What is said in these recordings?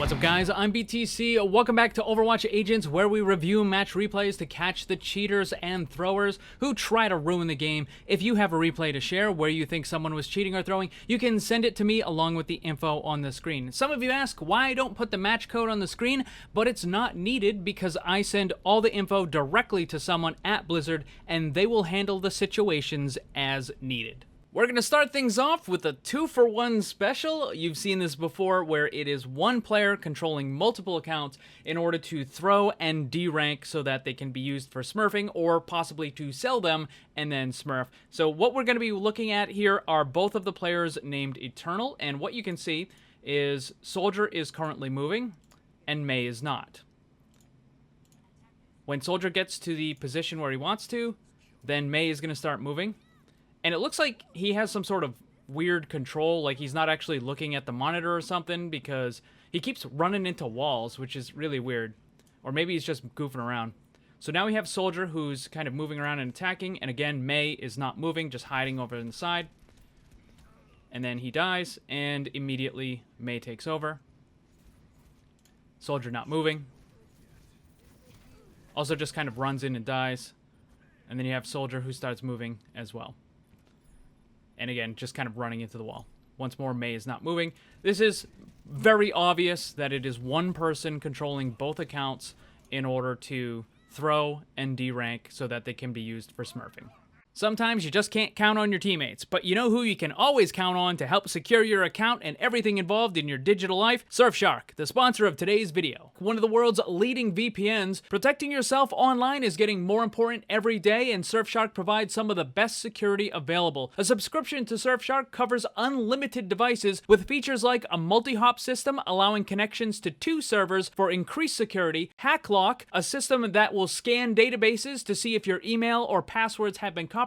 What's up guys, I'm BTC. Welcome back to Overwatch Agents, where we review match replays to catch the cheaters and throwers who try to ruin the game. If you have a replay to share where you think someone was cheating or throwing, you can send it to me along with the info on the screen. Some of you ask why I don't put the match code on the screen, but it's not needed because I send all the info directly to someone at Blizzard and they will handle the situations as needed. We're going to start things off with a 2-for-1 special. You've seen this before where it is one player controlling multiple accounts in order to throw and derank so that they can be used for smurfing or possibly to sell them and then smurf. So what we're going to be looking at here are both of the players named Eternal, and what you can see is Soldier is currently moving and Mei is not. When Soldier gets to the position where he wants to, then Mei is going to start moving. And it looks like he has some sort of weird control, like he's not actually looking at the monitor or something, because he keeps running into walls, which is really weird. Or maybe he's just goofing around. So now we have Soldier who's kind of moving around and attacking, and again, Mei is not moving, just hiding over on the side. And then he dies, and immediately Mei takes over. Soldier not moving. Also just kind of runs in and dies. And then you have Soldier who starts moving as well. And again, just kind of running into the wall. Once more, Mei is not moving. This is very obvious that it is one person controlling both accounts in order to throw and derank so that they can be used for smurfing. Sometimes you just can't count on your teammates, but you know who you can always count on to help secure your account and everything involved in your digital life? Surfshark, the sponsor of today's video. One of the world's leading VPNs, protecting yourself online is getting more important every day, and Surfshark provides some of the best security available. A subscription to Surfshark covers unlimited devices with features like a multi-hop system allowing connections to 2 servers for increased security, HackLock, a system that will scan databases to see if your email or passwords have been compromised,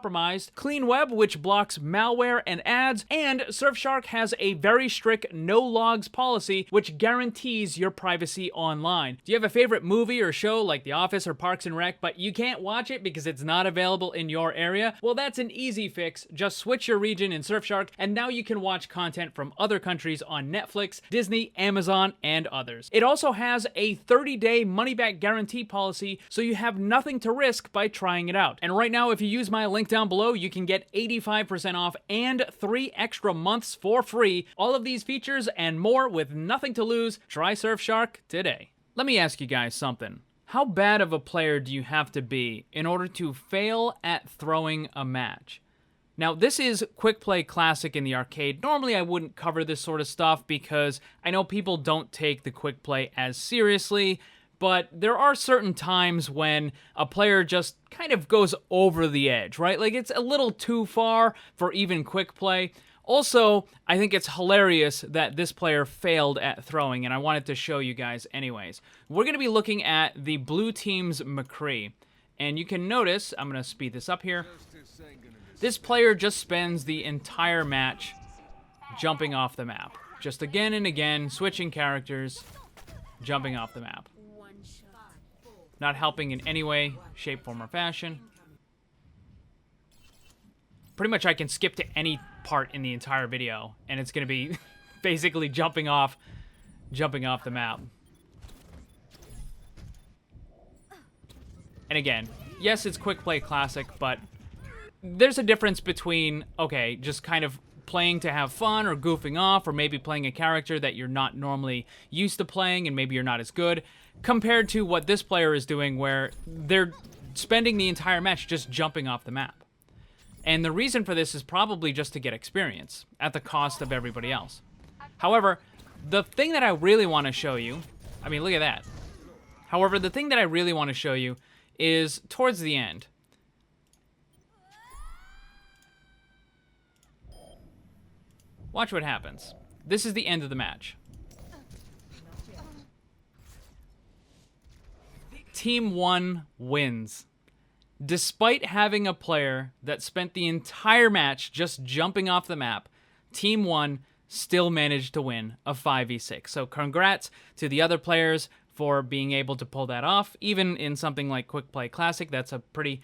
Clean Web, which blocks malware and ads, and Surfshark has a very strict no logs policy which guarantees your privacy online. Do you have a favorite movie or show like The Office or Parks and Rec, but you can't watch it because it's not available in your area? Well, that's an easy fix. Just switch your region in Surfshark, and now you can watch content from other countries on Netflix, Disney, Amazon, and others. It also has a 30-day money-back guarantee policy, so you have nothing to risk by trying it out. And right now, if you use my link down below, you can get 85% off and 3 extra months for free. All of these features and more with nothing to lose. Try Surfshark today. Let me ask you guys something. How bad of a player do you have to be in order to fail at throwing a match? Now, this is Quick Play Classic in the arcade. Normally, I wouldn't cover this sort of stuff because I know people don't take the Quick Play as seriously, but there are certain times when a player just kind of goes over the edge, right? Like, it's a little too far for even quick play. Also, I think it's hilarious that this player failed at throwing, and I wanted to show you guys anyways. We're going to be looking at the blue team's McCree, and you can notice, I'm going to speed this up here, this player just spends the entire match jumping off the map. Just again and again, switching characters, jumping off the map. Not helping in any way, shape, form, or fashion. Pretty much I can skip to any part in the entire video, and it's going to be basically jumping off the map. And again, yes, it's Quick Play Classic, but there's a difference between, okay, just kind of playing to have fun or goofing off, or maybe playing a character that you're not normally used to playing and maybe you're not as good, compared to what this player is doing where they're spending the entire match just jumping off the map. And the reason for this is probably just to get experience at the cost of everybody else. However, the thing that I really want to show you, I mean, look at that. However, the thing that I really want to show you is towards the end. Watch what happens. This is the end of the match. Team 1 wins. Despite having a player that spent the entire match just jumping off the map, Team 1 still managed to win a 5v6. So congrats to the other players for being able to pull that off. Even in something like Quick Play Classic, that's a pretty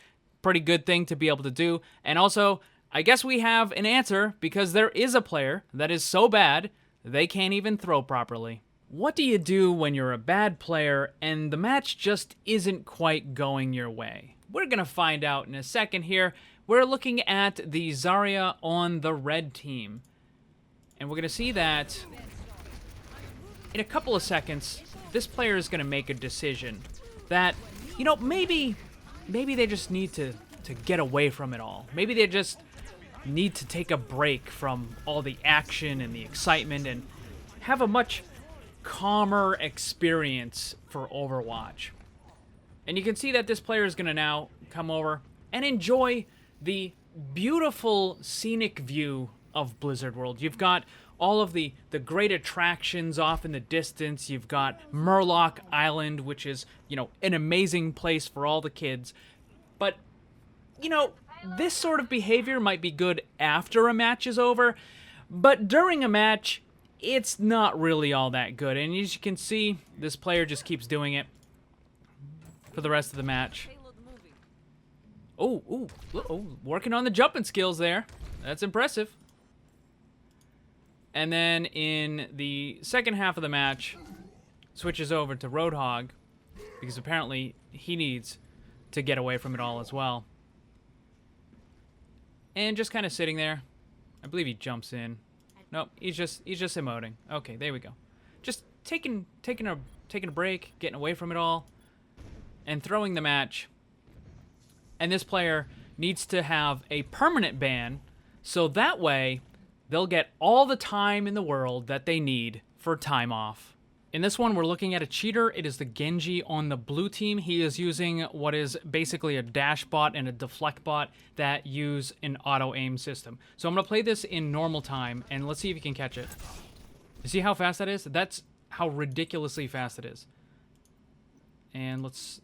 good thing to be able to do. And also, I guess we have an answer, because there is a player that is so bad they can't even throw properly. What do you do when you're a bad player and the match just isn't quite going your way? We're going to find out in a second here. We're looking at the Zarya on the red team. And we're going to see that in a couple of seconds, this player is going to make a decision that, you know, maybe they just need to get away from it all. Maybe they just need to take a break from all the action and the excitement and have a much calmer experience for Overwatch. And you can see that this player is going to now come over and enjoy the beautiful scenic view of Blizzard World. You've got all of the great attractions off in the distance. You've got Murloc Island, which is, you know, an amazing place for all the kids. But, you know, this sort of behavior might be good after a match is over, but during a match, it's not really all that good. And as you can see, this player just keeps doing it for the rest of the match. Oh, working on the jumping skills there. That's impressive. And then in the second half of the match, switches over to Roadhog, because apparently he needs to get away from it all as well. And just kind of sitting there. I believe he jumps in. Nope, he's just emoting. Okay, there we go. Just taking a break, getting away from it all, and throwing the match. And this player needs to have a permanent ban, so that way they'll get all the time in the world that they need for time off. In this one, we're looking at a cheater. It is the Genji on the blue team. He is using what is basically a dash bot and a deflect bot that use an auto-aim system. So I'm going to play this in normal time, and let's see if you can catch it. You see how fast that is? That's how ridiculously fast it is. And let's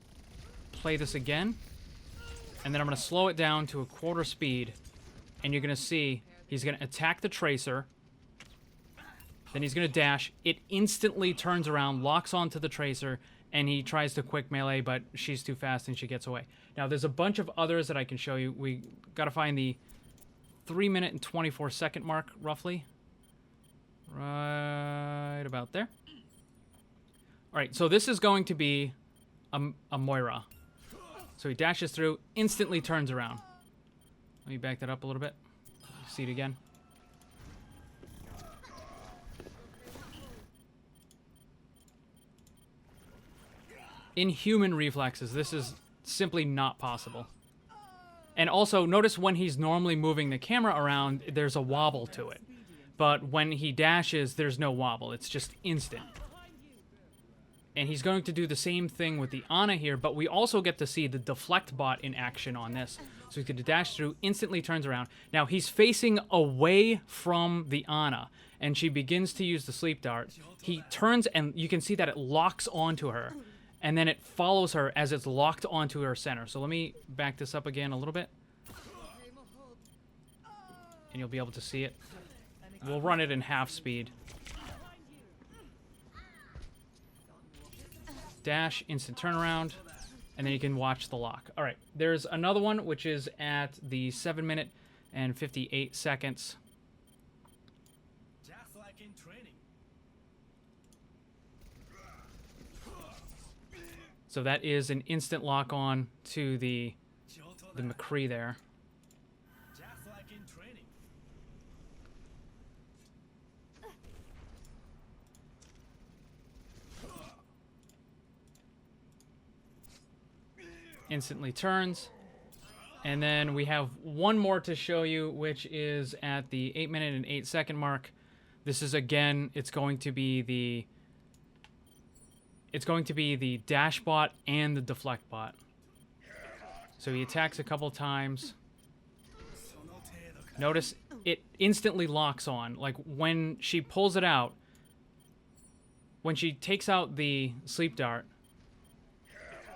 play this again. And then I'm going to slow it down to a quarter speed, and you're going to see he's going to attack the Tracer. Then he's going to dash. It instantly turns around, locks onto the Tracer, and he tries to quick melee, but she's too fast and she gets away. Now, there's a bunch of others that I can show you. We got to find the 3-minute and 24-second mark, roughly. Right about there. All right, so this is going to be a Moira. So he dashes through, instantly turns around. Let me back that up a little bit. See it again. Inhuman reflexes. This is simply not possible. And also, notice when he's normally moving the camera around, there's a wobble to it. But when he dashes, there's no wobble. It's just instant. And he's going to do the same thing with the Ana here, but we also get to see the deflect bot in action on this. So he's going to dash through, instantly turns around. Now, he's facing away from the Ana, and she begins to use the sleep dart. He turns, and you can see that it locks onto her. And then it follows her as it's locked onto her center. So let me back this up again a little bit. And you'll be able to see it. We'll run it in half speed. Dash, instant turnaround, and then you can watch the lock. All right, there's another one, which is at the 7-minute and 58 seconds. So that is an instant lock on to the McCree there. Instantly turns. And then we have one more to show you, which is at the 8-minute and 8-second mark. This is, again, it's going to be the dash bot and the deflect bot. So he attacks a couple times. Notice it instantly locks on. Like when she pulls it out, when she takes out the sleep dart,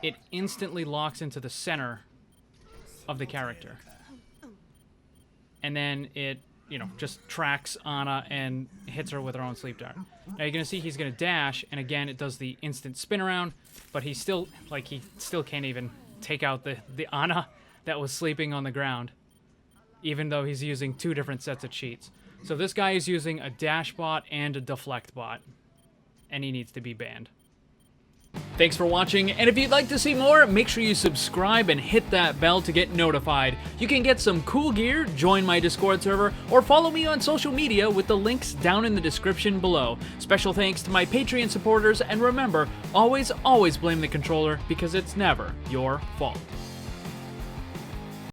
it instantly locks into the center of the character. And then it, you know, just tracks Ana and hits her with her own sleep dart. Now you're going to see he's going to dash, and again, it does the instant spin around, but he still can't even take out the Ana that was sleeping on the ground, even though he's using 2 different sets of cheats. So this guy is using a dash bot and a deflect bot. and he needs to be banned. Thanks for watching, and if you'd like to see more, make sure you subscribe and hit that bell to get notified. You can get some cool gear, join my Discord server, or follow me on social media with the links down in the description below. Special thanks to my Patreon supporters, and remember, always blame the controller because it's never your fault.